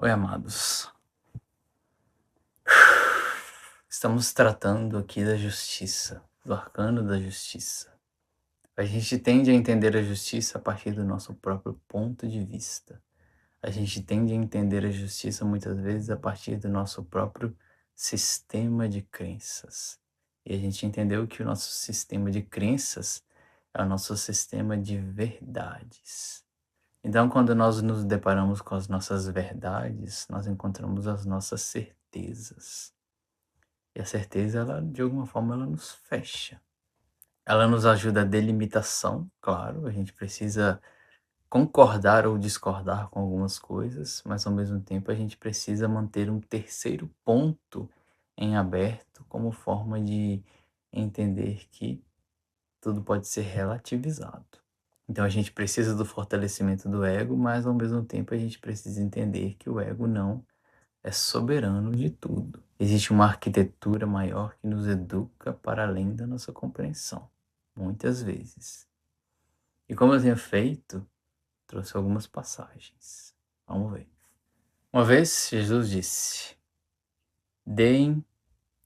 Oi, amados. Estamos tratando aqui da justiça, do arcano da justiça. A gente tende a entender a justiça a partir do nosso próprio ponto de vista. A gente tende a entender a justiça muitas vezes a partir do nosso próprio sistema de crenças. E a gente entendeu que o nosso sistema de crenças é o nosso sistema de verdades. Então, quando nós nos deparamos com as nossas verdades, nós encontramos as nossas certezas. E a certeza, ela, de alguma forma, ela nos fecha. Ela nos ajuda a delimitação, claro, a gente precisa concordar ou discordar com algumas coisas, mas ao mesmo tempo a gente precisa manter um terceiro ponto em aberto como forma de entender que tudo pode ser relativizado. Então a gente precisa do fortalecimento do ego, mas ao mesmo tempo a gente precisa entender que o ego não é soberano de tudo. Existe uma arquitetura maior que nos educa para além da nossa compreensão, muitas vezes. E como eu tenho feito, trouxe algumas passagens. Vamos ver. Uma vez Jesus disse: deem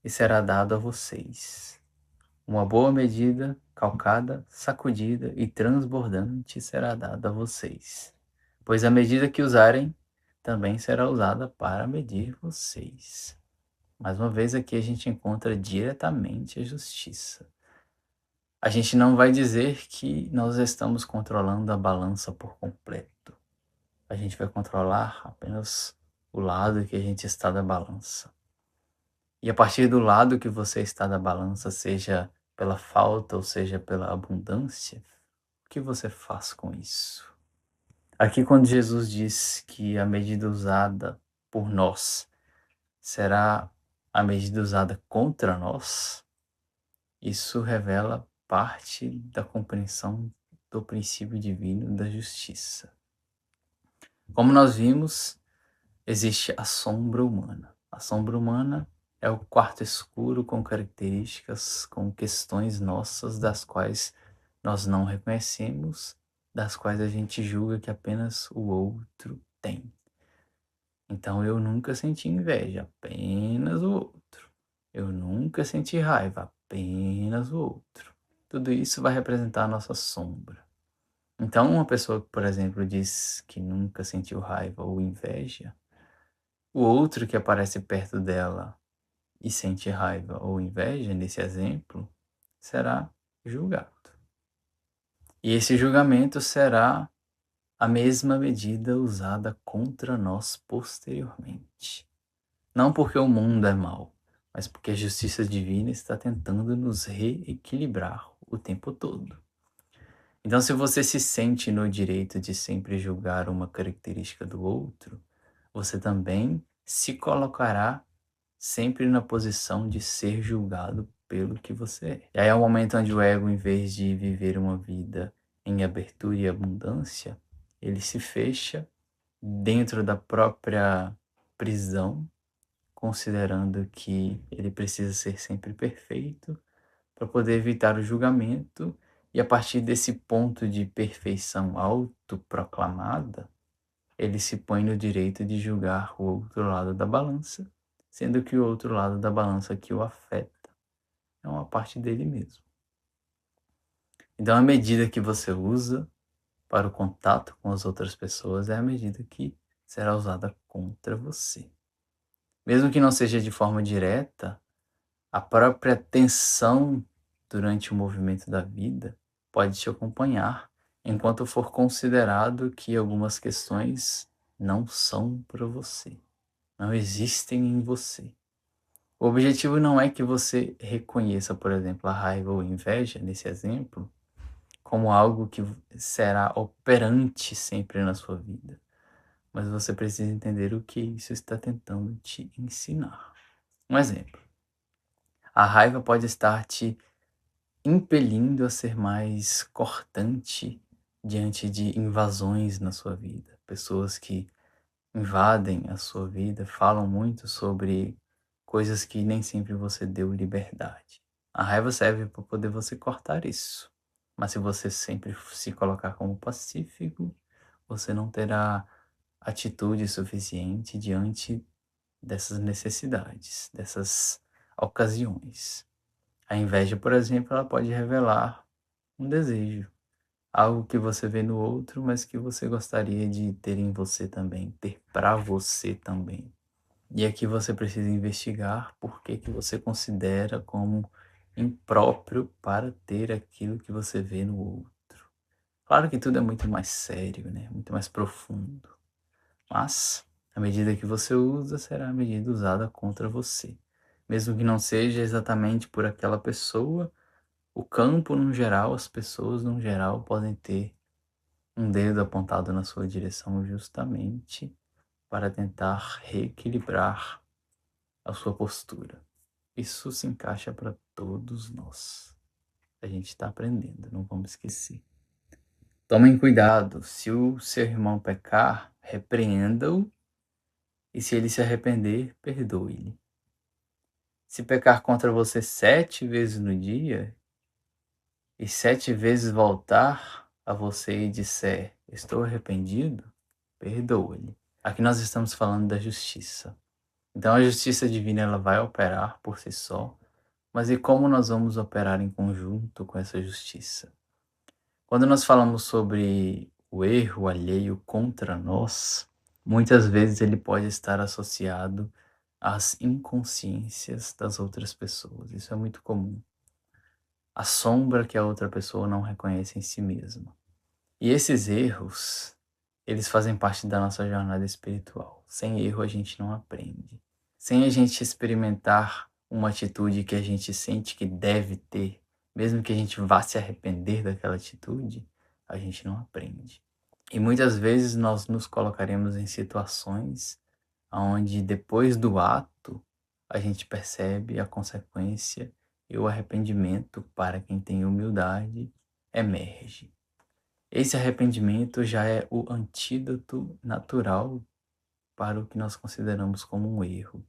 e será dado a vocês. Uma boa medida, calcada, sacudida e transbordante será dada a vocês. Pois a medida que usarem também será usada para medir vocês. Mais uma vez aqui a gente encontra diretamente a justiça. A gente não vai dizer que nós estamos controlando a balança por completo. A gente vai controlar apenas o lado que a gente está da balança. E a partir do lado que você está da balança, seja pela falta ou seja pela abundância, o que você faz com isso? Aqui quando Jesus diz que a medida usada por nós será a medida usada contra nós, isso revela parte da compreensão do princípio divino da justiça. Como nós vimos, existe a sombra humana. A sombra humana é o quarto escuro com características, com questões nossas das quais nós não reconhecemos, das quais a gente julga que apenas o outro tem. Então eu nunca senti inveja, apenas o outro. Eu nunca senti raiva, apenas o outro. Tudo isso vai representar a nossa sombra. Então uma pessoa que, por exemplo, diz que nunca sentiu raiva ou inveja, o outro que aparece perto dela e sente raiva ou inveja, nesse exemplo, será julgado. E esse julgamento será a mesma medida usada contra nós posteriormente. Não porque o mundo é mau, mas porque a justiça divina está tentando nos reequilibrar o tempo todo. Então, se você se sente no direito de sempre julgar uma característica do outro, você também se colocará sempre na posição de ser julgado pelo que você é. E aí é o momento onde o ego, em vez de viver uma vida em abertura e abundância, ele se fecha dentro da própria prisão, considerando que ele precisa ser sempre perfeito para poder evitar o julgamento, e a partir desse ponto de perfeição autoproclamada, ele se põe no direito de julgar o outro lado da balança, sendo que o outro lado da balança que o afeta é uma parte dele mesmo. Então a medida que você usa para o contato com as outras pessoas é a medida que será usada contra você. Mesmo que não seja de forma direta, a própria tensão durante o movimento da vida pode te acompanhar enquanto for considerado que algumas questões não são para você, não existem em você. O objetivo não é que você reconheça, por exemplo, a raiva ou inveja, nesse exemplo, como algo que será operante sempre na sua vida, mas você precisa entender o que isso está tentando te ensinar. Um exemplo. A raiva pode estar te impelindo a ser mais cortante diante de invasões na sua vida. Pessoas que invadem a sua vida falam muito sobre coisas que nem sempre você deu liberdade. A raiva serve para poder você cortar isso. Mas se você sempre se colocar como pacífico, você não terá atitude suficiente diante dessas necessidades, dessas ocasiões. A inveja, por exemplo, ela pode revelar um desejo, algo que você vê no outro, mas que você gostaria de ter em você também, ter para você também. E aqui você precisa investigar por que que você considera como impróprio para ter aquilo que você vê no outro. Claro que tudo é muito mais sério, né? Muito mais profundo. Mas a medida que você usa será a medida usada contra você. Mesmo que não seja exatamente por aquela pessoa, o campo no geral, as pessoas no geral podem ter um dedo apontado na sua direção justamente para tentar reequilibrar a sua postura. Isso se encaixa para todos nós. A gente está aprendendo, não vamos esquecer. Tomem cuidado, se o seu irmão pecar, repreenda-o, e se ele se arrepender, perdoe-lhe. Se pecar contra você 7 vezes no dia, e 7 vezes voltar a você e disser, estou arrependido, perdoa-lhe. Aqui nós estamos falando da justiça. Então a justiça divina ela vai operar por si só, mas e como nós vamos operar em conjunto com essa justiça? Quando nós falamos sobre o erro alheio contra nós, muitas vezes ele pode estar associado às inconsciências das outras pessoas. Isso é muito comum. A sombra que a outra pessoa não reconhece em si mesma. E esses erros, eles fazem parte da nossa jornada espiritual. Sem erro a gente não aprende. Sem a gente experimentar uma atitude que a gente sente que deve ter, mesmo que a gente vá se arrepender daquela atitude, a gente não aprende. E muitas vezes nós nos colocaremos em situações onde depois do ato a gente percebe a consequência e o arrependimento para quem tem humildade emerge. Esse arrependimento já é o antídoto natural para o que nós consideramos como um erro.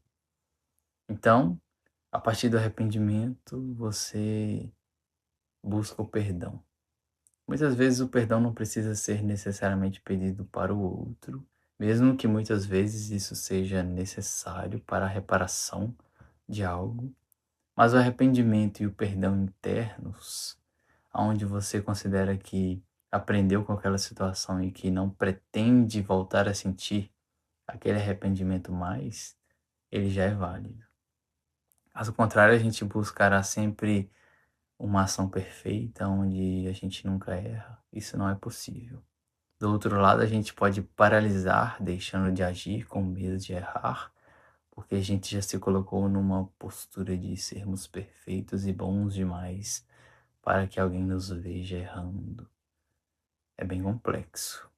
Então, a partir do arrependimento, você busca o perdão. Muitas vezes o perdão não precisa ser necessariamente pedido para o outro, mesmo que muitas vezes isso seja necessário para a reparação de algo, mas o arrependimento e o perdão internos, onde você considera que aprendeu com aquela situação e que não pretende voltar a sentir aquele arrependimento mais, ele já é válido. Caso contrário, a gente buscará sempre uma ação perfeita, onde a gente nunca erra. Isso não é possível. Do outro lado, a gente pode paralisar, deixando de agir com medo de errar, porque a gente já se colocou numa postura de sermos perfeitos e bons demais para que alguém nos veja errando. É bem complexo.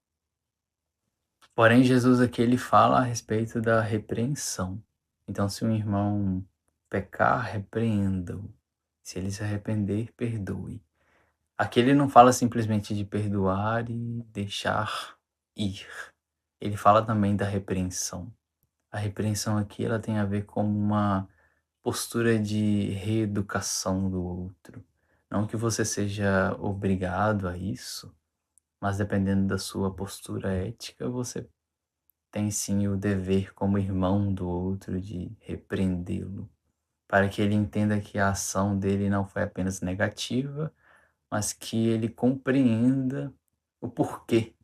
Porém, Jesus aqui ele fala a respeito da repreensão. Então, se um irmão pecar, repreenda-o. Se ele se arrepender, perdoe. Aqui ele não fala simplesmente de perdoar e deixar ir. Ele fala também da repreensão. A repreensão aqui ela tem a ver com uma postura de reeducação do outro. Não que você seja obrigado a isso, mas dependendo da sua postura ética, você tem sim o dever como irmão do outro de repreendê-lo, para que ele entenda que a ação dele não foi apenas negativa, mas que ele compreenda o porquê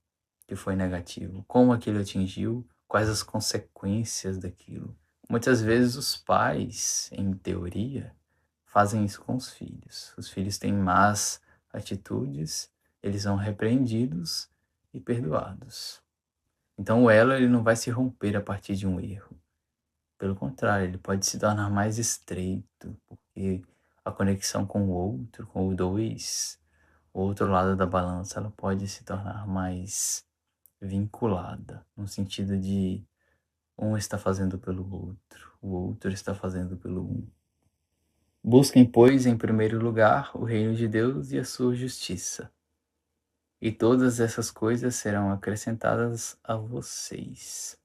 que foi negativo, como aquilo atingiu, quais as consequências daquilo. Muitas vezes os pais, em teoria, fazem isso com os filhos. Os filhos têm más atitudes, eles são repreendidos e perdoados. Então o elo ele não vai se romper a partir de um erro. Pelo contrário, ele pode se tornar mais estreito, porque a conexão com o outro, com o dois, o outro lado da balança, ela pode se tornar mais vinculada, no sentido de um está fazendo pelo outro, o outro está fazendo pelo um. Busquem, pois, em primeiro lugar o reino de Deus e a sua justiça, e todas essas coisas serão acrescentadas a vocês.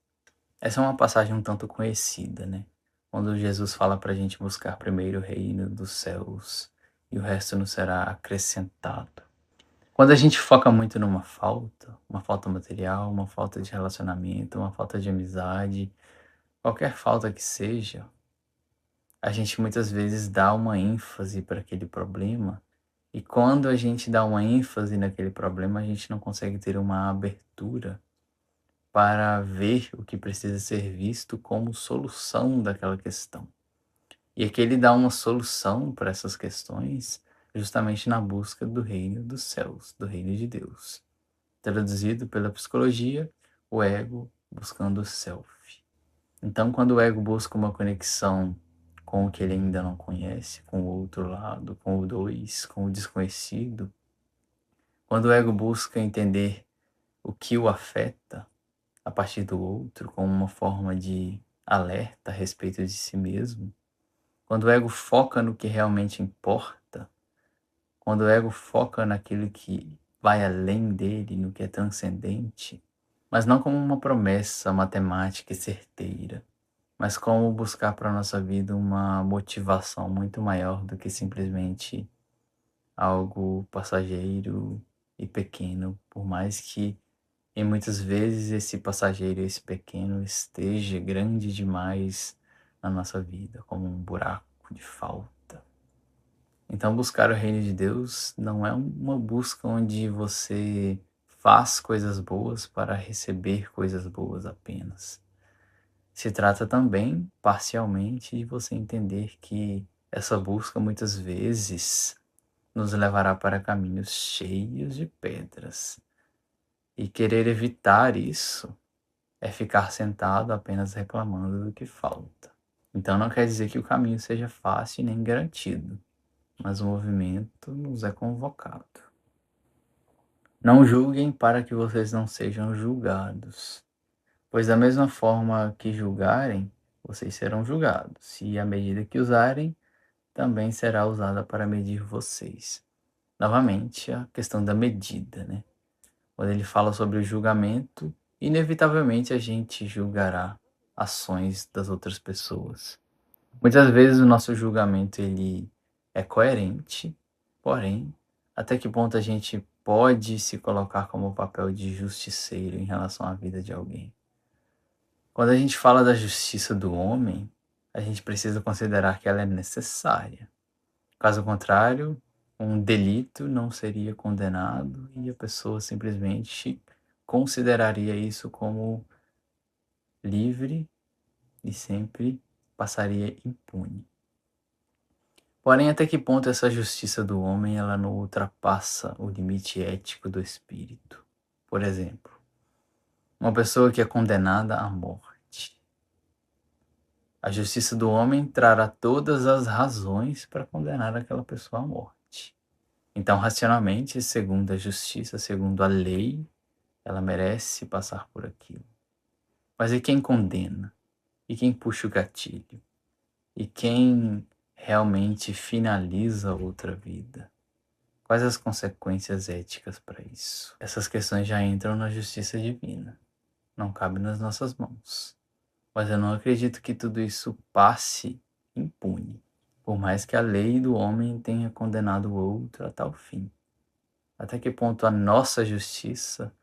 Essa é uma passagem um tanto conhecida, né? Quando Jesus fala para a gente buscar primeiro o reino dos céus e o resto nos será acrescentado. Quando a gente foca muito numa falta, uma falta material, uma falta de relacionamento, uma falta de amizade, qualquer falta que seja, a gente muitas vezes dá uma ênfase para aquele problema, e quando a gente dá uma ênfase naquele problema, a gente não consegue ter uma abertura para ver o que precisa ser visto como solução daquela questão. E aqui ele dá uma solução para essas questões justamente na busca do reino dos céus, do reino de Deus. Traduzido pela psicologia, o ego buscando o self. Então, quando o ego busca uma conexão com o que ele ainda não conhece, com o outro lado, com o dois, com o desconhecido, quando o ego busca entender o que o afeta a partir do outro, como uma forma de alerta a respeito de si mesmo, quando o ego foca no que realmente importa, quando o ego foca naquilo que vai além dele, no que é transcendente, mas não como uma promessa matemática e certeira, mas como buscar para a nossa vida uma motivação muito maior do que simplesmente algo passageiro e pequeno, por mais que e muitas vezes esse passageiro, esse pequeno, esteja grande demais na nossa vida, como um buraco de falta. Então, buscar o reino de Deus não é uma busca onde você faz coisas boas para receber coisas boas apenas. Se trata também, parcialmente, de você entender que essa busca muitas vezes nos levará para caminhos cheios de pedras. E querer evitar isso é ficar sentado apenas reclamando do que falta. Então não quer dizer que o caminho seja fácil nem garantido, mas o movimento nos é convocado. Não julguem para que vocês não sejam julgados, pois da mesma forma que julgarem, vocês serão julgados, e a medida que usarem também será usada para medir vocês. Novamente, a questão da medida, né? Quando ele fala sobre o julgamento, inevitavelmente a gente julgará ações das outras pessoas. Muitas vezes o nosso julgamento ele é coerente, porém, até que ponto a gente pode se colocar como o papel de justiceiro em relação à vida de alguém? Quando a gente fala da justiça do homem, a gente precisa considerar que ela é necessária. Caso contrário, um delito não seria condenado e a pessoa simplesmente consideraria isso como livre e sempre passaria impune. Porém, até que ponto essa justiça do homem ela não ultrapassa o limite ético do espírito? Por exemplo, uma pessoa que é condenada à morte. A justiça do homem trará todas as razões para condenar aquela pessoa à morte. Então, racionalmente, segundo a justiça, segundo a lei, ela merece passar por aquilo. Mas e quem condena? E quem puxa o gatilho? E quem realmente finaliza outra vida? Quais as consequências éticas para isso? Essas questões já entram na justiça divina. Não cabe nas nossas mãos. Mas eu não acredito que tudo isso passe impune, por mais que a lei do homem tenha condenado o outro a tal fim. Até que ponto a nossa justiça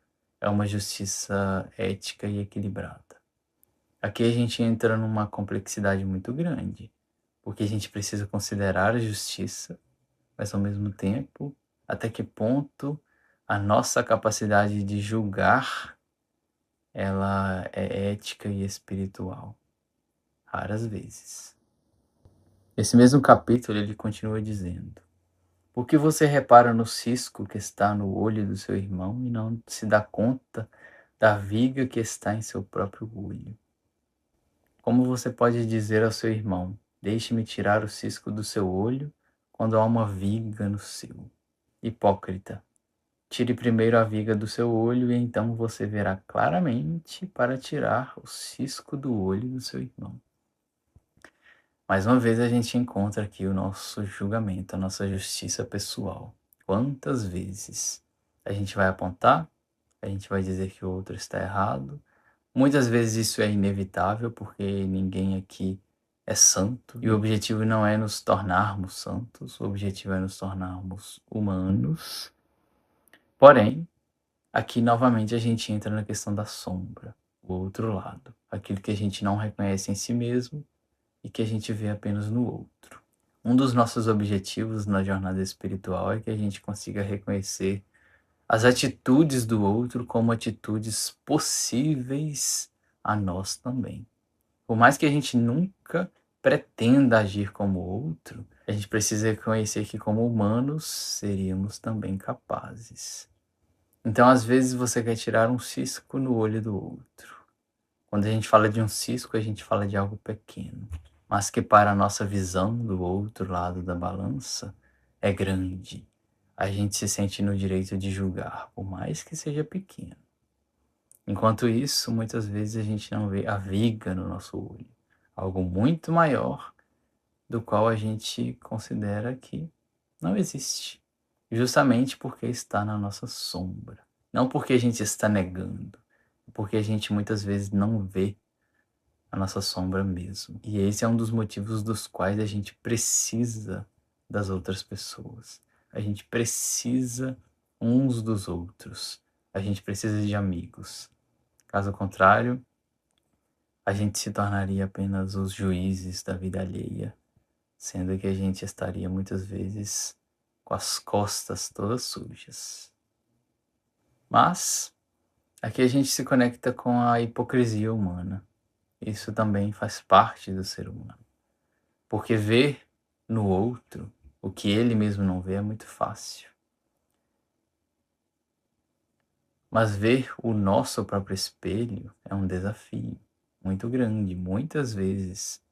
é uma justiça ética e equilibrada? Aqui a gente entra numa complexidade muito grande, porque a gente precisa considerar a justiça, mas ao mesmo tempo, até que ponto a nossa capacidade de julgar ela é ética e espiritual? Raras vezes. Esse mesmo capítulo ele continua dizendo: por que você repara no cisco que está no olho do seu irmão e não se dá conta da viga que está em seu próprio olho? Como você pode dizer ao seu irmão: deixe-me tirar o cisco do seu olho, quando há uma viga no seu? Hipócrita, tire primeiro a viga do seu olho e então você verá claramente para tirar o cisco do olho do seu irmão. Mais uma vez a gente encontra aqui o nosso julgamento, a nossa justiça pessoal. Quantas vezes a gente vai apontar, a gente vai dizer que o outro está errado. Muitas vezes isso é inevitável, porque ninguém aqui é santo. E o objetivo não é nos tornarmos santos, o objetivo é nos tornarmos humanos. Porém, aqui novamente a gente entra na questão da sombra, o outro lado, aquilo que a gente não reconhece em si mesmo e que a gente vê apenas no outro. Um dos nossos objetivos na jornada espiritual é que a gente consiga reconhecer as atitudes do outro como atitudes possíveis a nós também. Por mais que a gente nunca pretenda agir como o outro, a gente precisa reconhecer que, como humanos, seríamos também capazes. Então, às vezes, você quer tirar um cisco no olho do outro. Quando a gente fala de um cisco, a gente fala de algo pequeno, mas que para a nossa visão do outro lado da balança é grande. A gente se sente no direito de julgar, por mais que seja pequeno. Enquanto isso, muitas vezes a gente não vê a viga no nosso olho, algo muito maior do qual a gente considera que não existe, justamente porque está na nossa sombra. Não porque a gente está negando, porque a gente muitas vezes não vê a nossa sombra mesmo. E esse é um dos motivos dos quais a gente precisa das outras pessoas. A gente precisa uns dos outros. A gente precisa de amigos. Caso contrário, a gente se tornaria apenas os juízes da vida alheia, sendo que a gente estaria muitas vezes com as costas todas sujas. Mas aqui a gente se conecta com a hipocrisia humana. Isso também faz parte do ser humano. Porque ver no outro o que ele mesmo não vê é muito fácil. Mas ver o nosso próprio espelho é um desafio muito grande, muitas vezes.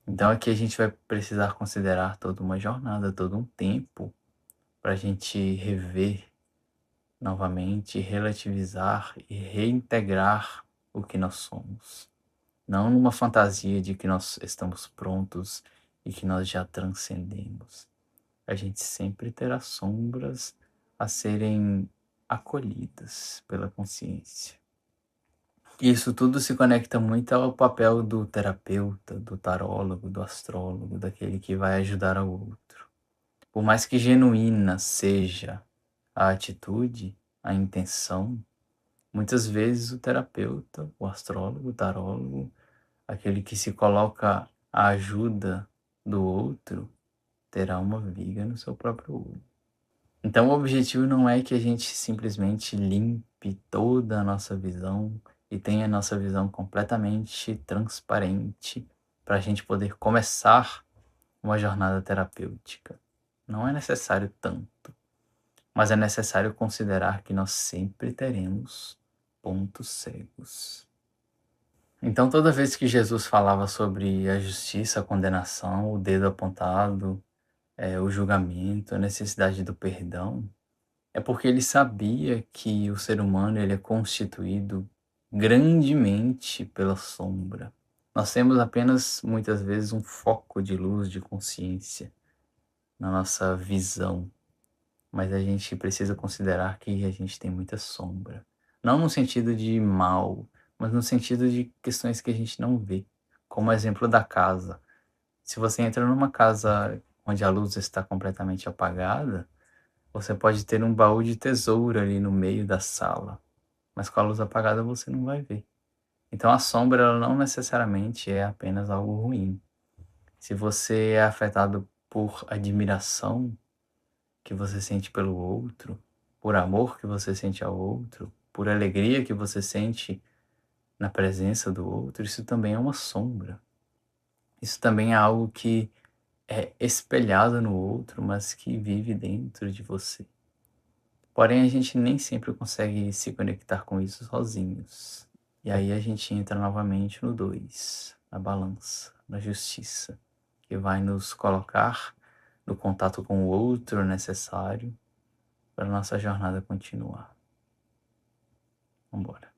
Então aqui a gente vai precisar considerar toda uma jornada, todo um tempo para a gente rever novamente, relativizar e reintegrar o que nós somos. Não numa fantasia de que nós estamos prontos e que nós já transcendemos. A gente sempre terá sombras a serem acolhidas pela consciência. Isso tudo se conecta muito ao papel do terapeuta, do tarólogo, do astrólogo, daquele que vai ajudar ao outro. Por mais que genuína seja a atitude, a intenção, muitas vezes o terapeuta, o astrólogo, o tarólogo, aquele que se coloca à ajuda do outro, terá uma viga no seu próprio olho. Então o objetivo não é que a gente simplesmente limpe toda a nossa visão e tenha a nossa visão completamente transparente para a gente poder começar uma jornada terapêutica. Não é necessário tanto, mas é necessário considerar que nós sempre teremos pontos cegos. Então toda vez que Jesus falava sobre a justiça, a condenação, o dedo apontado, o julgamento, a necessidade do perdão, é porque ele sabia que o ser humano ele é constituído grandemente pela sombra. Nós temos apenas, muitas vezes, um foco de luz, de consciência na nossa visão, mas a gente precisa considerar que a gente tem muita sombra. Não no sentido de mal, mas no sentido de questões que a gente não vê. Como o exemplo da casa. Se você entra numa casa onde a luz está completamente apagada, você pode ter um baú de tesouro ali no meio da sala, mas com a luz apagada você não vai ver. Então a sombra ela não necessariamente é apenas algo ruim. Se você é afetado por admiração que você sente pelo outro, por amor que você sente ao outro, por alegria que você sente na presença do outro, isso também é uma sombra. Isso também é algo que é espelhado no outro, mas que vive dentro de você. Porém, a gente nem sempre consegue se conectar com isso sozinhos. E aí a gente entra novamente no 2, na balança, na justiça, que vai nos colocar no contato com o outro necessário para a nossa jornada continuar. Vamos embora.